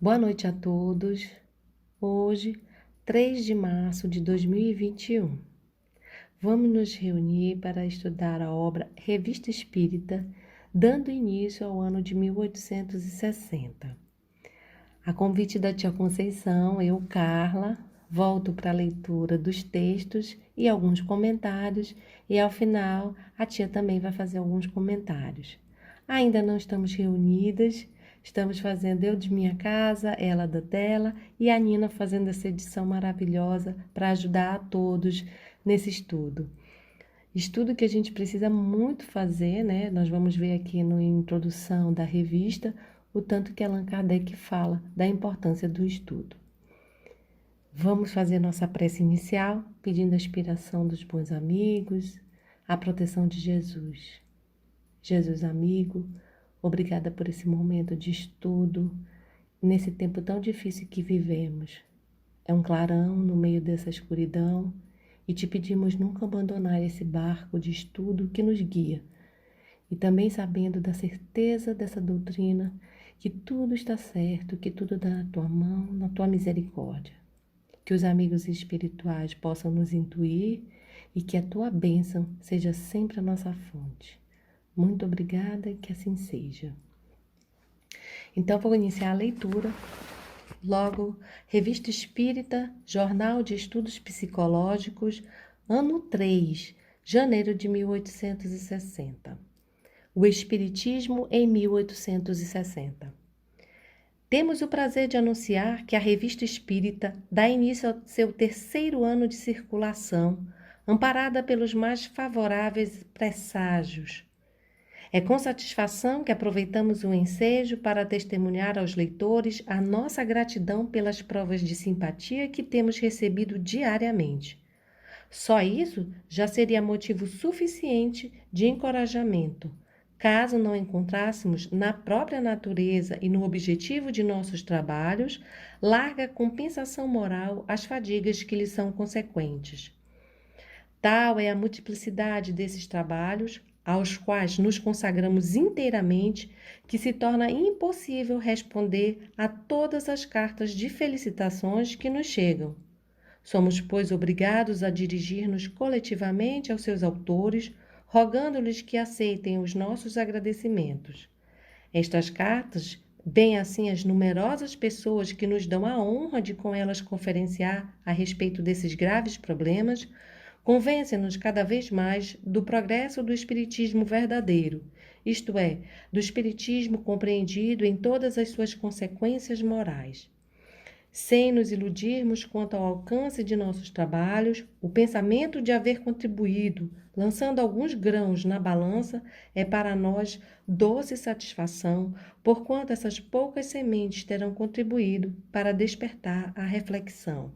Boa noite a todos. Hoje, 3 de março de 2021, vamos nos reunir para estudar a obra Revista Espírita, dando início ao ano de 1860. A convite da tia Conceição, eu, Carla, volto para a leitura dos textos e alguns comentários, e ao final a tia também vai fazer alguns comentários. Ainda não estamos reunidas, estamos fazendo eu de minha casa, ela da dela e a Nina fazendo essa edição maravilhosa para ajudar a todos nesse estudo. Estudo que a gente precisa muito fazer, né? Nós vamos ver aqui na introdução da revista o tanto que Allan Kardec fala da importância do estudo. Vamos fazer nossa prece inicial, pedindo a inspiração dos bons amigos, a proteção de Jesus. Jesus amigo, obrigada por esse momento de estudo, nesse tempo tão difícil que vivemos. É um clarão no meio dessa escuridão e te pedimos nunca abandonar esse barco de estudo que nos guia. E também sabendo da certeza dessa doutrina, que tudo está certo, que tudo dá na tua mão, na tua misericórdia. Que os amigos espirituais possam nos intuir e que a tua bênção seja sempre a nossa fonte. Muito obrigada e que assim seja. Então, vou iniciar a leitura. Logo, Revista Espírita, Jornal de Estudos Psicológicos, ano 3, janeiro de 1860. O Espiritismo em 1860. Temos o prazer de anunciar que a Revista Espírita dá início ao seu 3º ano de circulação, amparada pelos mais favoráveis presságios. É com satisfação que aproveitamos o ensejo para testemunhar aos leitores a nossa gratidão pelas provas de simpatia que temos recebido diariamente. Só isso já seria motivo suficiente de encorajamento, caso não encontrássemos na própria natureza e no objetivo de nossos trabalhos larga compensação moral às fadigas que lhes são consequentes. Tal é a multiplicidade desses trabalhos, aos quais nos consagramos inteiramente, que se torna impossível responder a todas as cartas de felicitações que nos chegam. Somos, pois, obrigados a dirigir-nos coletivamente aos seus autores, rogando-lhes que aceitem os nossos agradecimentos. Estas cartas, bem assim as numerosas pessoas que nos dão a honra de com elas conferenciar a respeito desses graves problemas, convencem-nos cada vez mais do progresso do espiritismo verdadeiro, isto é, do espiritismo compreendido em todas as suas consequências morais. Sem nos iludirmos quanto ao alcance de nossos trabalhos, o pensamento de haver contribuído, lançando alguns grãos na balança, é para nós doce satisfação, porquanto essas poucas sementes terão contribuído para despertar a reflexão.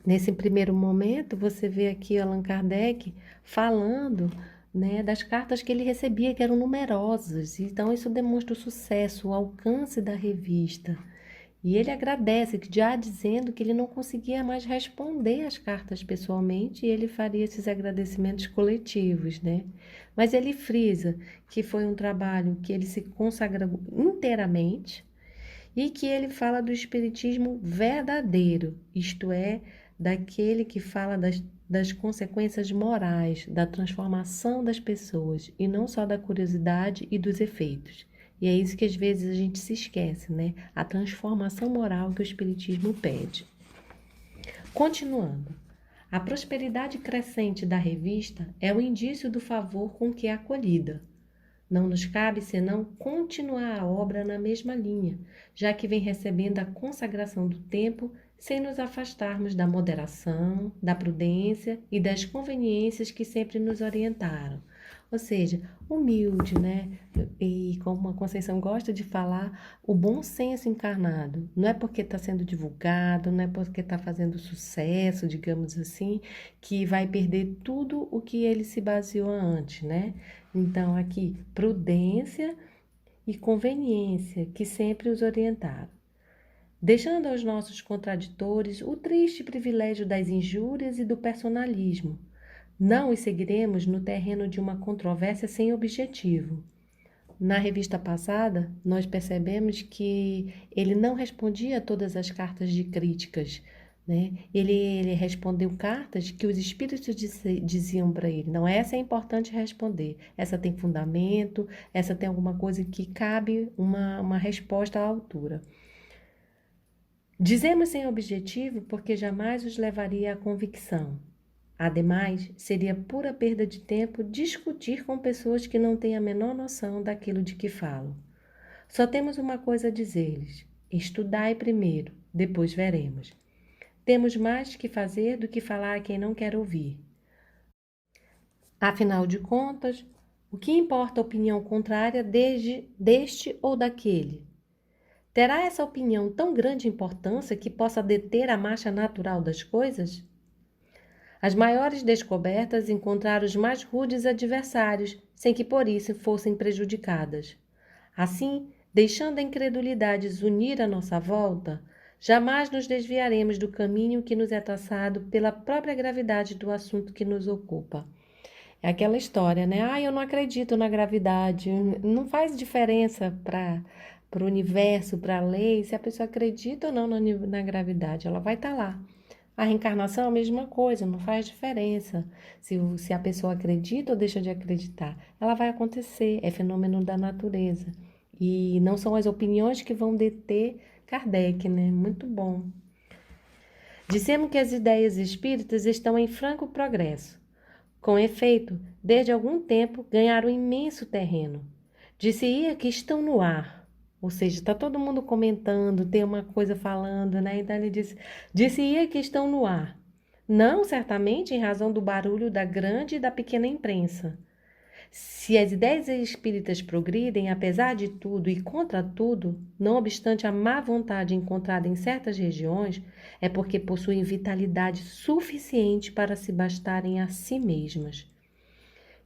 Nesse primeiro momento, você vê aqui Allan Kardec falando, né, das cartas que ele recebia, que eram numerosas. Então, isso demonstra o sucesso, o alcance da revista. E ele agradece, já dizendo que ele não conseguia mais responder as cartas pessoalmente e ele faria esses agradecimentos coletivos, né? Mas ele frisa que foi um trabalho que ele se consagrou inteiramente e que ele fala do espiritismo verdadeiro, isto é, daquele que fala das consequências morais, da transformação das pessoas e não só da curiosidade e dos efeitos. E é isso que às vezes a gente se esquece, né? A transformação moral que o Espiritismo pede. Continuando, a prosperidade crescente da revista é o indício do favor com que é acolhida. Não nos cabe senão continuar a obra na mesma linha, já que vem recebendo a consagração do tempo sem nos afastarmos da moderação, da prudência e das conveniências que sempre nos orientaram. Ou seja, humilde, né? E como a Conceição gosta de falar, o bom senso encarnado. Não é porque está sendo divulgado, não é porque está fazendo sucesso, digamos assim, que vai perder tudo o que ele se baseou antes, né? Então, aqui, prudência e conveniência, que sempre os orientaram. Deixando aos nossos contraditores o triste privilégio das injúrias e do personalismo. Não os seguiremos no terreno de uma controvérsia sem objetivo. na revista passada, nós percebemos que ele não respondia a todas as cartas de críticas, né? Ele respondeu cartas que os espíritos diziam para ele: não, essa é importante responder, essa tem fundamento, essa tem alguma coisa que cabe uma resposta à altura. Dizemos sem objetivo porque jamais os levaria à convicção. Ademais, seria pura perda de tempo discutir com pessoas que não têm a menor noção daquilo de que falam. Só temos uma coisa a dizer-lhes: estudai primeiro, depois veremos. Temos mais que fazer do que falar a quem não quer ouvir. Afinal de contas, o que importa a opinião contrária deste ou daquele? Terá essa opinião tão grande importância que possa deter a marcha natural das coisas? As maiores descobertas encontraram os mais rudes adversários, sem que por isso fossem prejudicadas. Assim, deixando a incredulidade unir a nossa volta, jamais nos desviaremos do caminho que nos é traçado pela própria gravidade do assunto que nos ocupa. É aquela história, né? Eu não acredito na gravidade. Não faz diferença para o universo, para a lei, se a pessoa acredita ou não na gravidade. Ela vai estar lá. A reencarnação é a mesma coisa, não faz diferença se a pessoa acredita ou deixa de acreditar. Ela vai acontecer, é fenômeno da natureza. E não são as opiniões que vão deter Kardec, né? Muito bom. Dissemos que as ideias espíritas estão em franco progresso. Com efeito, desde algum tempo ganharam imenso terreno. Disse-ia que estão no ar. Ou seja, está todo mundo comentando, tem uma coisa falando, né? Então ele disse-ia que estão no ar. Não, certamente, em razão do barulho da grande e da pequena imprensa. Se as ideias espíritas progridem, apesar de tudo e contra tudo, não obstante a má vontade encontrada em certas regiões, é porque possuem vitalidade suficiente para se bastarem a si mesmas.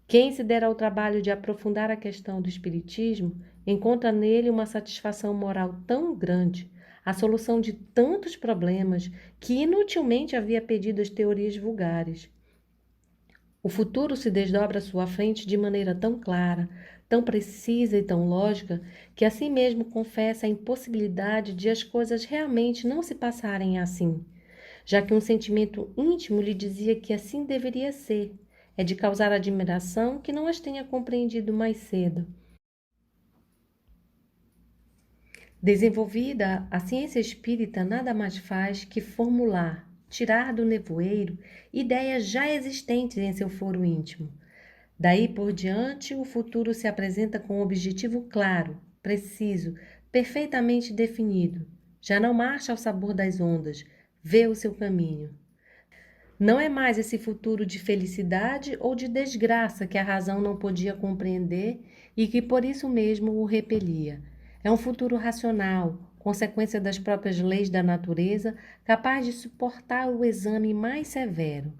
Quem se der ao trabalho de aprofundar a questão do espiritismo, encontra nele uma satisfação moral tão grande, a solução de tantos problemas, que inutilmente havia pedido as teorias vulgares. O futuro se desdobra à sua frente de maneira tão clara, tão precisa e tão lógica, que a si mesmo confessa a impossibilidade de as coisas realmente não se passarem assim, já que um sentimento íntimo lhe dizia que assim deveria ser. É de causar admiração que não as tenha compreendido mais cedo. Desenvolvida, a ciência espírita nada mais faz que formular, tirar do nevoeiro, ideias já existentes em seu foro íntimo. Daí por diante, o futuro se apresenta com um objetivo claro, preciso, perfeitamente definido. Já não marcha ao sabor das ondas, vê o seu caminho. Não é mais esse futuro de felicidade ou de desgraça que a razão não podia compreender e que por isso mesmo o repelia. É um futuro racional, consequência das próprias leis da natureza, capaz de suportar o exame mais severo.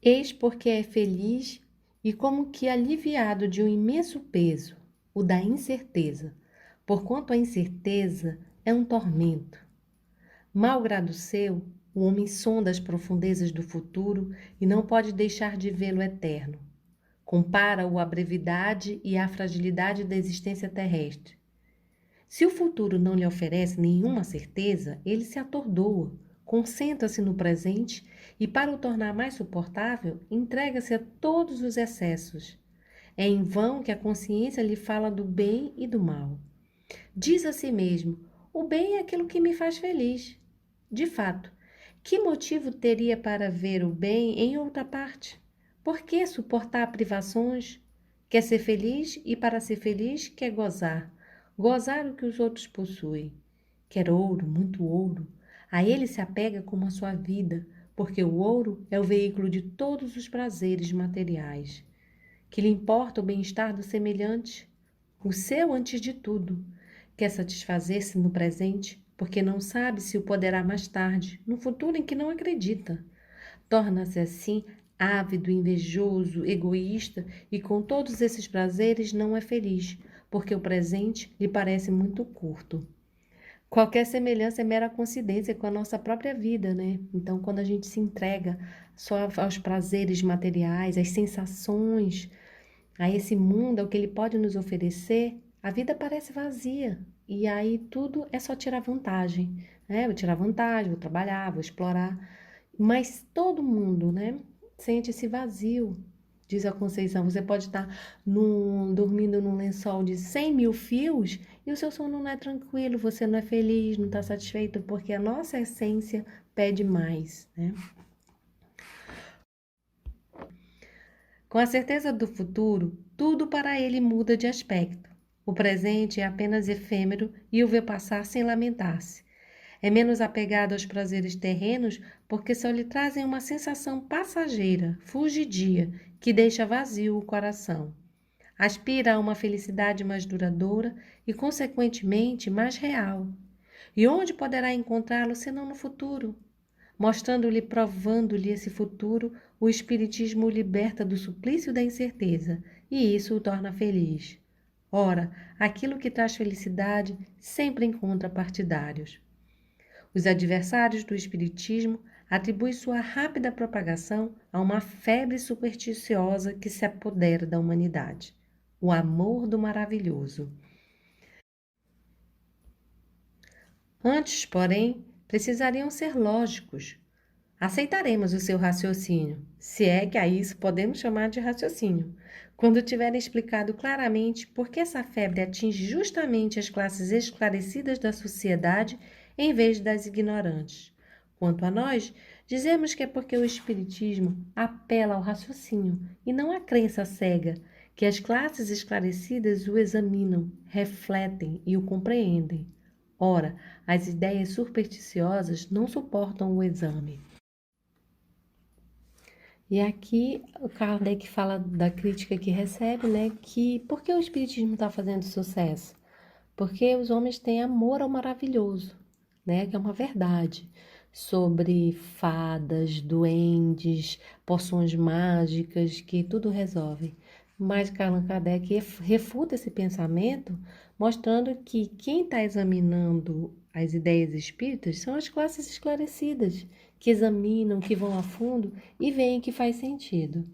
Eis porque é feliz e como que aliviado de um imenso peso, o da incerteza, porquanto a incerteza é um tormento. Malgrado seu, o homem sonda as profundezas do futuro e não pode deixar de vê-lo eterno. Compara-o à brevidade e à fragilidade da existência terrestre. Se o futuro não lhe oferece nenhuma certeza, ele se atordoa, concentra-se no presente e, para o tornar mais suportável, entrega-se a todos os excessos. É em vão que a consciência lhe fala do bem e do mal. Diz a si mesmo: o bem é aquilo que me faz feliz. De fato, que motivo teria para ver o bem em outra parte? Por que suportar privações? Quer ser feliz e, para ser feliz, quer gozar. Gozar o que os outros possuem. Quer ouro, muito ouro. A ele se apega como a sua vida, porque o ouro é o veículo de todos os prazeres materiais. Que lhe importa o bem-estar do semelhante? O seu antes de tudo. Quer satisfazer-se no presente, porque não sabe se o poderá mais tarde, no futuro em que não acredita. Torna-se assim ávido, invejoso, egoísta e com todos esses prazeres não é feliz, porque o presente lhe parece muito curto. Qualquer semelhança é mera coincidência com a nossa própria vida, né? Então, quando a gente se entrega só aos prazeres materiais, às sensações, a esse mundo, ao que ele pode nos oferecer, a vida parece vazia. E aí tudo é só tirar vantagem, né? Vou tirar vantagem, vou trabalhar, vou explorar. Mas todo mundo, né, sente esse vazio, diz a Conceição. Você pode estar dormindo num lençol de 100 mil fios e o seu sono não é tranquilo, você não é feliz, não está satisfeito, porque a nossa essência pede mais, né? Com a certeza do futuro, tudo para ele muda de aspecto. O presente é apenas efêmero e o vê passar sem lamentar-se. É menos apegado aos prazeres terrenos porque só lhe trazem uma sensação passageira, fugidia, que deixa vazio o coração. Aspira a uma felicidade mais duradoura e, consequentemente, mais real. E onde poderá encontrá-lo senão no futuro? Mostrando-lhe, provando-lhe esse futuro, o Espiritismo o liberta do suplício da incerteza, e isso o torna feliz. Ora, aquilo que traz felicidade sempre encontra partidários. Os adversários do Espiritismo atribuem sua rápida propagação a uma febre supersticiosa que se apodera da humanidade, o amor do maravilhoso. Antes, porém, precisariam ser lógicos. Aceitaremos o seu raciocínio, se é que a isso podemos chamar de raciocínio, quando tiverem explicado claramente por que essa febre atinge justamente as classes esclarecidas da sociedade em vez das ignorantes. Quanto a nós, dizemos que é porque o Espiritismo apela ao raciocínio e não à crença cega, que as classes esclarecidas o examinam, refletem e o compreendem. Ora, as ideias supersticiosas não suportam o exame. E aqui o Kardec fala da crítica que recebe, né? Que por que o Espiritismo está fazendo sucesso? Porque os homens têm amor ao maravilhoso, né? Que é uma verdade sobre fadas, duendes, poções mágicas, que tudo resolve. Mas Allan Kardec refuta esse pensamento, mostrando que quem está examinando as ideias espíritas são as classes esclarecidas, que examinam, que vão a fundo e veem que faz sentido.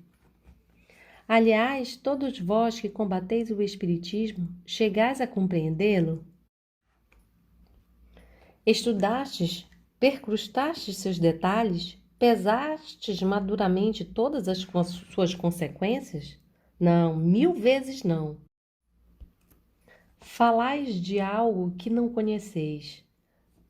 Aliás, todos vós que combateis o Espiritismo, chegais a compreendê-lo? Estudastes, percrustastes seus detalhes, pesastes maduramente todas as suas consequências? Não, 1000 vezes não. Falais de algo que não conheceis.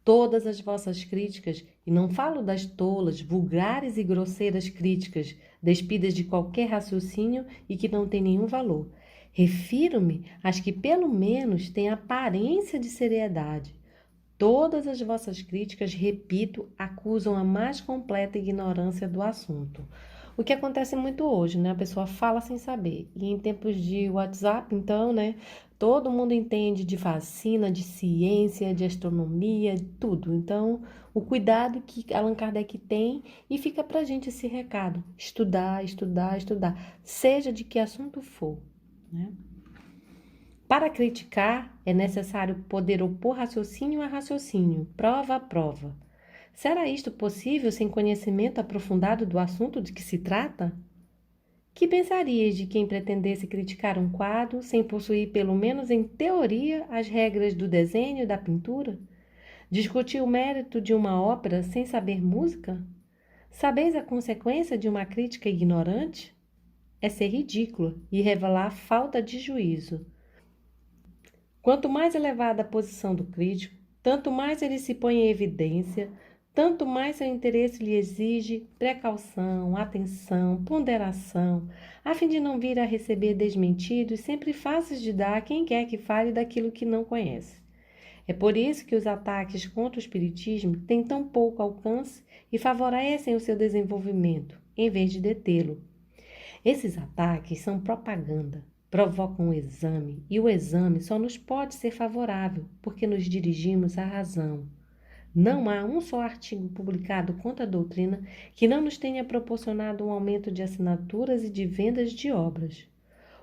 Todas as vossas críticas, e não falo das tolas, vulgares e grosseiras críticas, despidas de qualquer raciocínio e que não têm nenhum valor. Refiro-me às que pelo menos têm aparência de seriedade. Todas as vossas críticas, repito, acusam a mais completa ignorância do assunto. O que acontece muito hoje, né? A pessoa fala sem saber. E em tempos de WhatsApp, então, né? Todo mundo entende de vacina, de ciência, de astronomia, tudo. Então, o cuidado que Allan Kardec tem e fica pra gente esse recado. Estudar, estudar, estudar. Seja de que assunto for, né? Para criticar, é necessário poder opor raciocínio a raciocínio, prova a prova. Será isto possível sem conhecimento aprofundado do assunto de que se trata? Que pensarias de quem pretendesse criticar um quadro sem possuir, pelo menos em teoria, as regras do desenho e da pintura? Discutir o mérito de uma ópera sem saber música? Sabeis a consequência de uma crítica ignorante? É ser ridículo e revelar falta de juízo. Quanto mais elevada a posição do crítico, tanto mais ele se põe em evidência, tanto mais seu interesse lhe exige precaução, atenção, ponderação, a fim de não vir a receber desmentidos sempre fáceis de dar a quem quer que fale daquilo que não conhece. É por isso que os ataques contra o espiritismo têm tão pouco alcance e favorecem o seu desenvolvimento, em vez de detê-lo. Esses ataques são propaganda, provocam o exame, e o exame só nos pode ser favorável, porque nos dirigimos à razão. Não há um só artigo publicado contra a doutrina que não nos tenha proporcionado um aumento de assinaturas e de vendas de obras.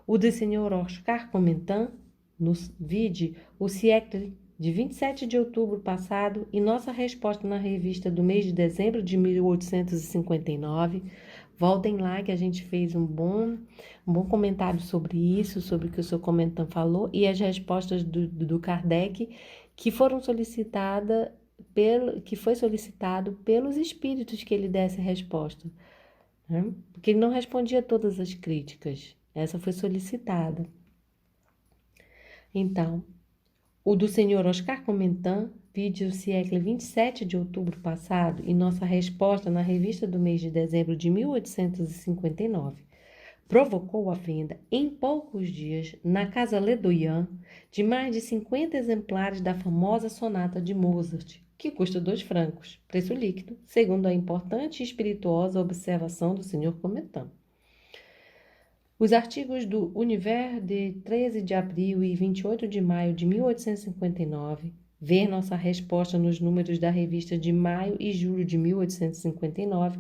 O do Sr. Oscar Comentan, no vide o siècle de 27 de outubro passado e nossa resposta na revista do mês de dezembro de 1859. Voltem lá que a gente fez um bom comentário sobre isso, sobre o que o seu comentando falou e as respostas do Kardec que foram solicitadas que foi solicitado pelos espíritos que ele desse resposta, né? Porque ele não respondia todas as críticas. Essa foi solicitada. Então, o do senhor Oscar Comentan, vídeo século 27 de outubro passado, e nossa resposta na revista do mês de dezembro de 1859, provocou a venda em poucos dias, na Casa Ledoyen, de mais de 50 exemplares da famosa sonata de Mozart, que custa 2 francos, preço líquido, segundo a importante e espirituosa observação do senhor Comentan. Os artigos do Univers de 13 de abril e 28 de maio de 1859, ver nossa resposta nos números da revista de maio e julho de 1859,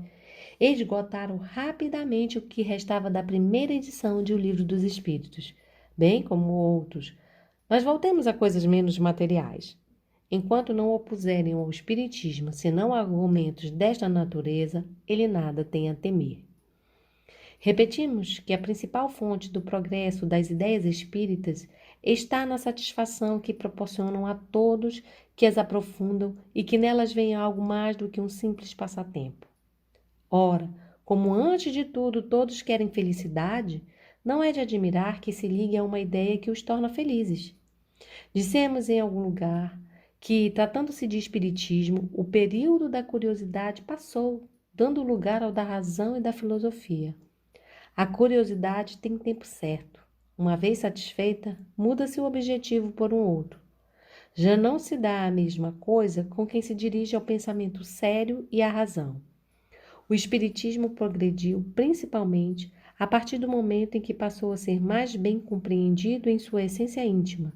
esgotaram rapidamente o que restava da primeira edição de O Livro dos Espíritos, bem como outros. Mas voltemos a coisas menos materiais. Enquanto não opuserem ao Espiritismo senão argumentos desta natureza, ele nada tem a temer. Repetimos que a principal fonte do progresso das ideias espíritas está na satisfação que proporcionam a todos que as aprofundam e que nelas vem algo mais do que um simples passatempo. Ora, como antes de tudo todos querem felicidade, não é de admirar que se ligue a uma ideia que os torna felizes. Dissemos em algum lugar que, tratando-se de espiritismo, o período da curiosidade passou, dando lugar ao da razão e da filosofia. A curiosidade tem tempo certo. Uma vez satisfeita, muda-se o objetivo por um outro. Já não se dá a mesma coisa com quem se dirige ao pensamento sério e à razão. O espiritismo progrediu principalmente a partir do momento em que passou a ser mais bem compreendido em sua essência íntima,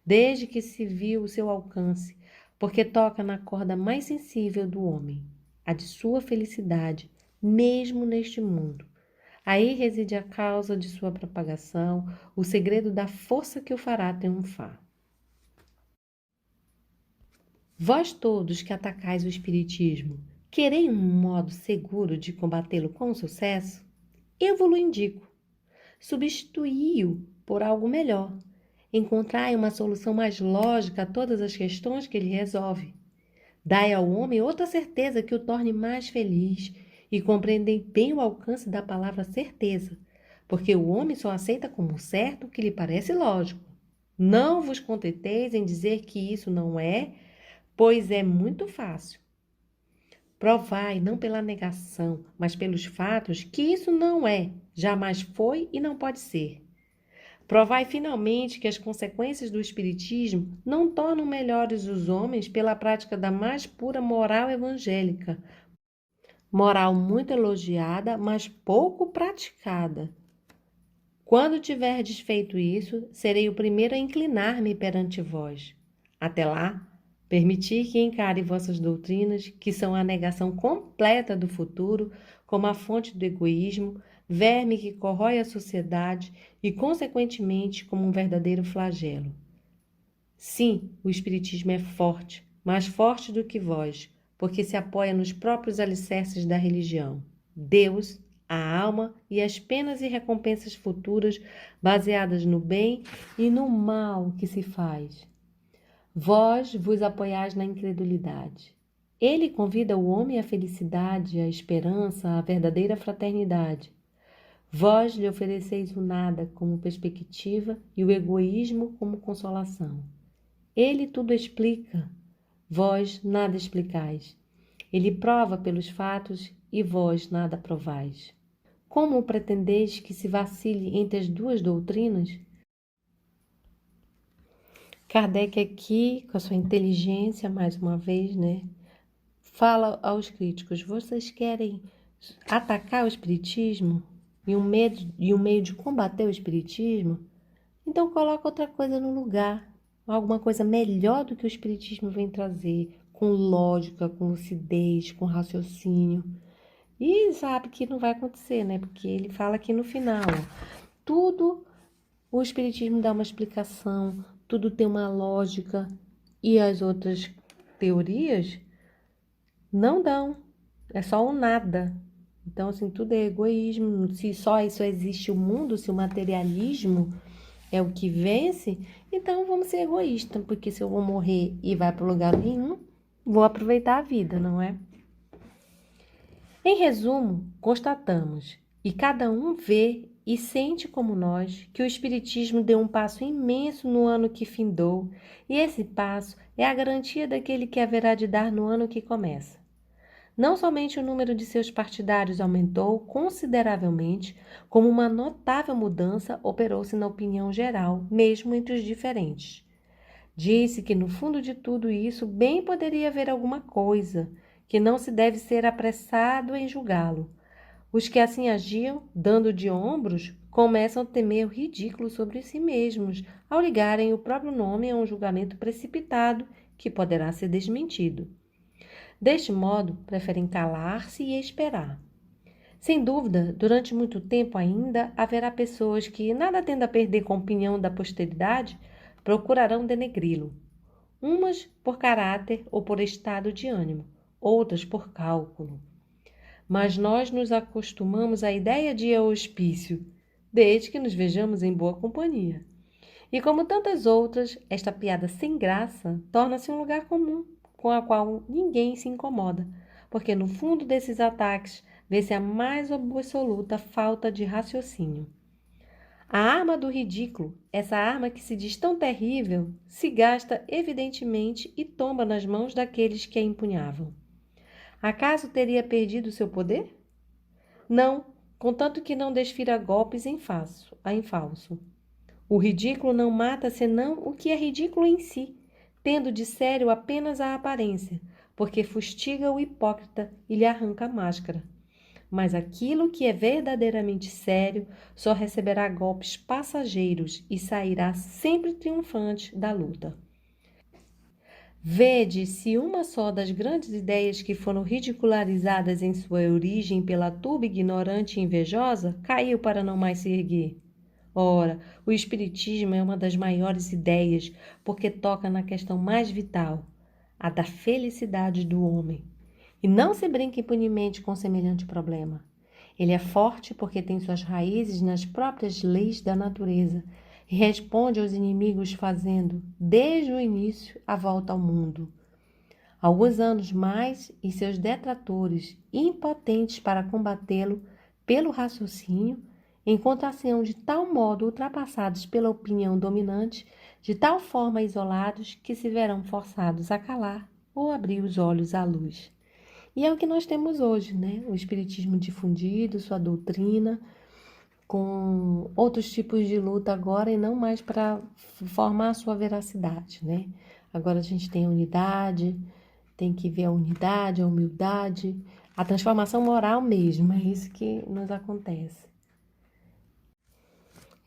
desde que se viu o seu alcance, porque toca na corda mais sensível do homem, a de sua felicidade, mesmo neste mundo. Aí reside a causa de sua propagação, o segredo da força que o fará triunfar. Vós todos que atacais o espiritismo, quereis um modo seguro de combatê-lo com sucesso? Eu vos-lo indico. Substituí-o por algo melhor. Encontrai uma solução mais lógica a todas as questões que ele resolve. Dai ao homem outra certeza que o torne mais feliz e compreendei bem o alcance da palavra certeza, porque o homem só aceita como certo o que lhe parece lógico. Não vos contenteis em dizer que isso não é, pois é muito fácil. Provai, não pela negação, mas pelos fatos, que isso não é, jamais foi e não pode ser. Provai finalmente que as consequências do espiritismo não tornam melhores os homens pela prática da mais pura moral evangélica, moral muito elogiada, mas pouco praticada. Quando tiverdes feito isso, serei o primeiro a inclinar-me perante vós. Até lá, permiti que encare vossas doutrinas, que são a negação completa do futuro, como a fonte do egoísmo, verme que corrói a sociedade e, consequentemente, como um verdadeiro flagelo. Sim, o espiritismo é forte, mais forte do que vós, porque se apoia nos próprios alicerces da religião, Deus, a alma e as penas e recompensas futuras baseadas no bem e no mal que se faz. Vós vos apoiais na incredulidade. Ele convida o homem à felicidade, à esperança, à verdadeira fraternidade. Vós lhe ofereceis o nada como perspectiva e o egoísmo como consolação. Ele tudo explica, vós nada explicais. Ele prova pelos fatos e vós nada provais. Como pretendeis que se vacile entre as duas doutrinas? Kardec aqui, com a sua inteligência, mais uma vez, né, fala aos críticos, vocês querem atacar o espiritismo e um meio de combater o espiritismo? Então coloca outra coisa no lugar, alguma coisa melhor do que o espiritismo vem trazer, com lógica, com lucidez, com raciocínio. E sabe que não vai acontecer, né? Porque ele fala aqui no final, ó, tudo o espiritismo dá uma explicação, tudo tem uma lógica e as outras teorias não dão. É só o nada. Então, assim, tudo é egoísmo. Se só isso existe o mundo, se o materialismo é o que vence, então vamos ser egoístas, porque se eu vou morrer e vai para lugar nenhum, vou aproveitar a vida, não é? Em resumo, constatamos, e cada um vê e sente como nós, que o Espiritismo deu um passo imenso no ano que findou, e esse passo é a garantia daquele que haverá de dar no ano que começa. Não somente o número de seus partidários aumentou consideravelmente, como uma notável mudança operou-se na opinião geral, mesmo entre os diferentes. Disse que no fundo de tudo isso bem poderia haver alguma coisa, que não se deve ser apressado em julgá-lo. Os que assim agiam, dando de ombros, começam a temer o ridículo sobre si mesmos, ao ligarem o próprio nome a um julgamento precipitado que poderá ser desmentido. Deste modo, preferem calar-se e esperar. Sem dúvida, durante muito tempo ainda haverá pessoas que, nada tendo a perder com a opinião da posteridade, procurarão denegri-lo. Umas por caráter ou por estado de ânimo, outras por cálculo. Mas nós nos acostumamos à ideia de hospício, desde que nos vejamos em boa companhia. E como tantas outras, esta piada sem graça torna-se um lugar comum, com a qual ninguém se incomoda, porque no fundo desses ataques vê-se a mais absoluta falta de raciocínio. A arma do ridículo, essa arma que se diz tão terrível, se gasta evidentemente e tomba nas mãos daqueles que a empunhavam. Acaso teria perdido seu poder? Não, contanto que não desfira golpes em falso. O ridículo não mata senão o que é ridículo em si, tendo de sério apenas a aparência, porque fustiga o hipócrita e lhe arranca a máscara. Mas aquilo que é verdadeiramente sério só receberá golpes passageiros e sairá sempre triunfante da luta. Vede se uma só das grandes ideias que foram ridicularizadas em sua origem pela turba ignorante e invejosa caiu para não mais se erguer. Ora, o Espiritismo é uma das maiores ideias, porque toca na questão mais vital, a da felicidade do homem. E não se brinca impunemente com semelhante problema. Ele é forte porque tem suas raízes nas próprias leis da natureza e responde aos inimigos fazendo, desde o início, a volta ao mundo. Alguns anos mais e seus detratores, impotentes para combatê-lo pelo raciocínio, encontrar-se-ão de tal modo ultrapassados pela opinião dominante, de tal forma isolados, que se verão forçados a calar ou abrir os olhos à luz. E é o que nós temos hoje, né? O Espiritismo difundido, sua doutrina, com outros tipos de luta agora e não mais para formar a sua veracidade, né? Agora a gente tem a unidade, tem que ver a unidade, a humildade, a transformação moral mesmo, é isso que nos acontece.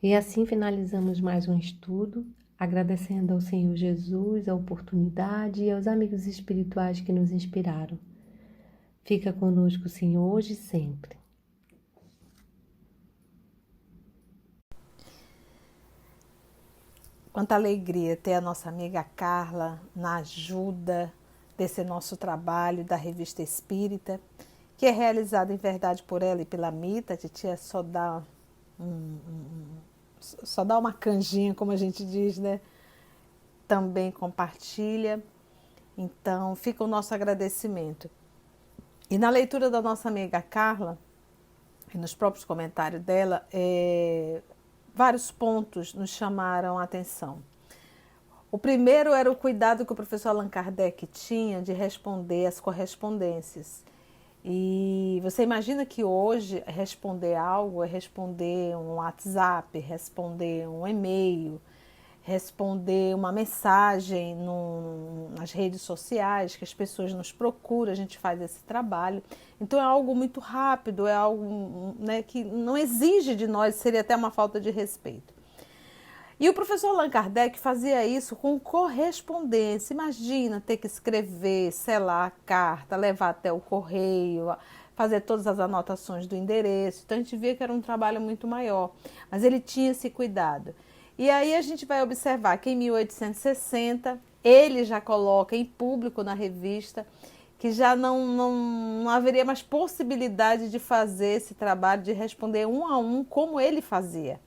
E assim finalizamos mais um estudo, agradecendo ao Senhor Jesus a oportunidade e aos amigos espirituais que nos inspiraram. Fica conosco, Senhor, hoje e sempre. Quanta alegria ter a nossa amiga Carla na ajuda desse nosso trabalho da Revista Espírita, que é realizado em verdade por ela e pela Mita. A titia só dá uma canjinha, como a gente diz, né? Também compartilha. Então, fica o nosso agradecimento. E na leitura da nossa amiga Carla, e nos próprios comentários dela, vários pontos nos chamaram a atenção. O primeiro era o cuidado que o professor Allan Kardec tinha de responder as correspondências. E você imagina que hoje responder algo é responder um WhatsApp, responder um e-mail, responder uma mensagem nas redes sociais, que as pessoas nos procuram, a gente faz esse trabalho. Então é algo muito rápido, é algo, né, que não exige de nós, seria até uma falta de respeito. E o professor Allan Kardec fazia isso com correspondência. Imagina ter que escrever, selar a carta, levar até o correio, fazer todas as anotações do endereço. Então a gente via que era um trabalho muito maior, mas ele tinha esse cuidado. E aí a gente vai observar que em 1860 ele já coloca em público na revista que já não haveria mais possibilidade de fazer esse trabalho, de responder um a um como ele fazia.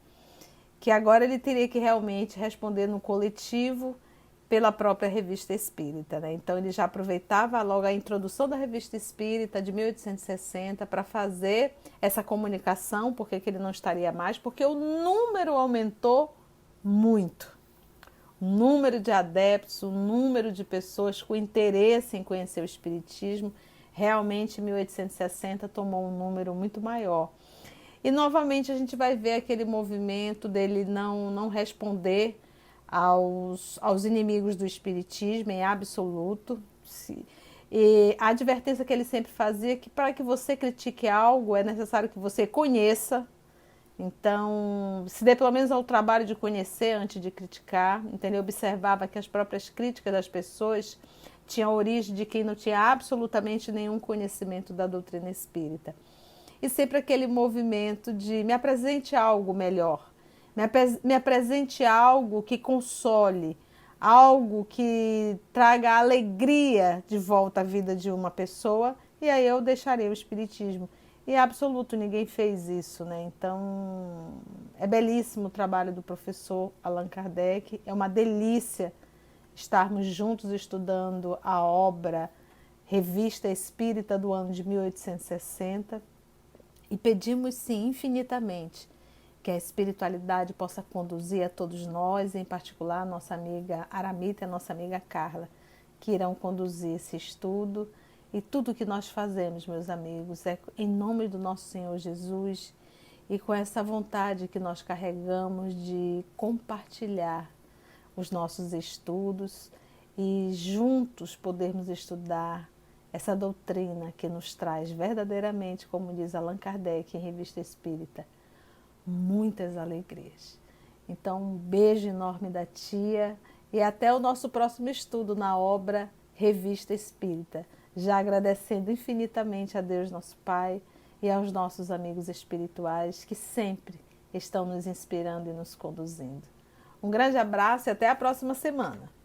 Que agora ele teria que realmente responder no coletivo pela própria Revista Espírita, né? Então ele já aproveitava logo a introdução da Revista Espírita de 1860 para fazer essa comunicação, porque que ele não estaria mais, porque o número aumentou muito. O número de adeptos, o número de pessoas com interesse em conhecer o Espiritismo, realmente em 1860 tomou um número muito maior. E novamente a gente vai ver aquele movimento dele não responder aos inimigos do Espiritismo em absoluto. E a advertência que ele sempre fazia é que para que você critique algo é necessário que você conheça. Então, se dê pelo menos ao trabalho de conhecer antes de criticar. Então, ele observava que as próprias críticas das pessoas tinham origem de quem não tinha absolutamente nenhum conhecimento da doutrina espírita. E sempre aquele movimento de me apresente algo melhor, me apresente algo que console, algo que traga alegria de volta à vida de uma pessoa, e aí eu deixarei o Espiritismo. E absoluto, ninguém fez isso, né? Então, é belíssimo o trabalho do professor Allan Kardec, é uma delícia estarmos juntos estudando a obra Revista Espírita do ano de 1860 e pedimos, sim, infinitamente, que a espiritualidade possa conduzir a todos nós, em particular a nossa amiga Aramita e a nossa amiga Carla, que irão conduzir esse estudo. E tudo que nós fazemos, meus amigos, é em nome do nosso Senhor Jesus e com essa vontade que nós carregamos de compartilhar os nossos estudos e juntos podermos estudar essa doutrina que nos traz verdadeiramente, como diz Allan Kardec em Revista Espírita, muitas alegrias. Então, um beijo enorme da tia e até o nosso próximo estudo na obra Revista Espírita. Já agradecendo infinitamente a Deus, nosso Pai, e aos nossos amigos espirituais que sempre estão nos inspirando e nos conduzindo. Um grande abraço e até a próxima semana.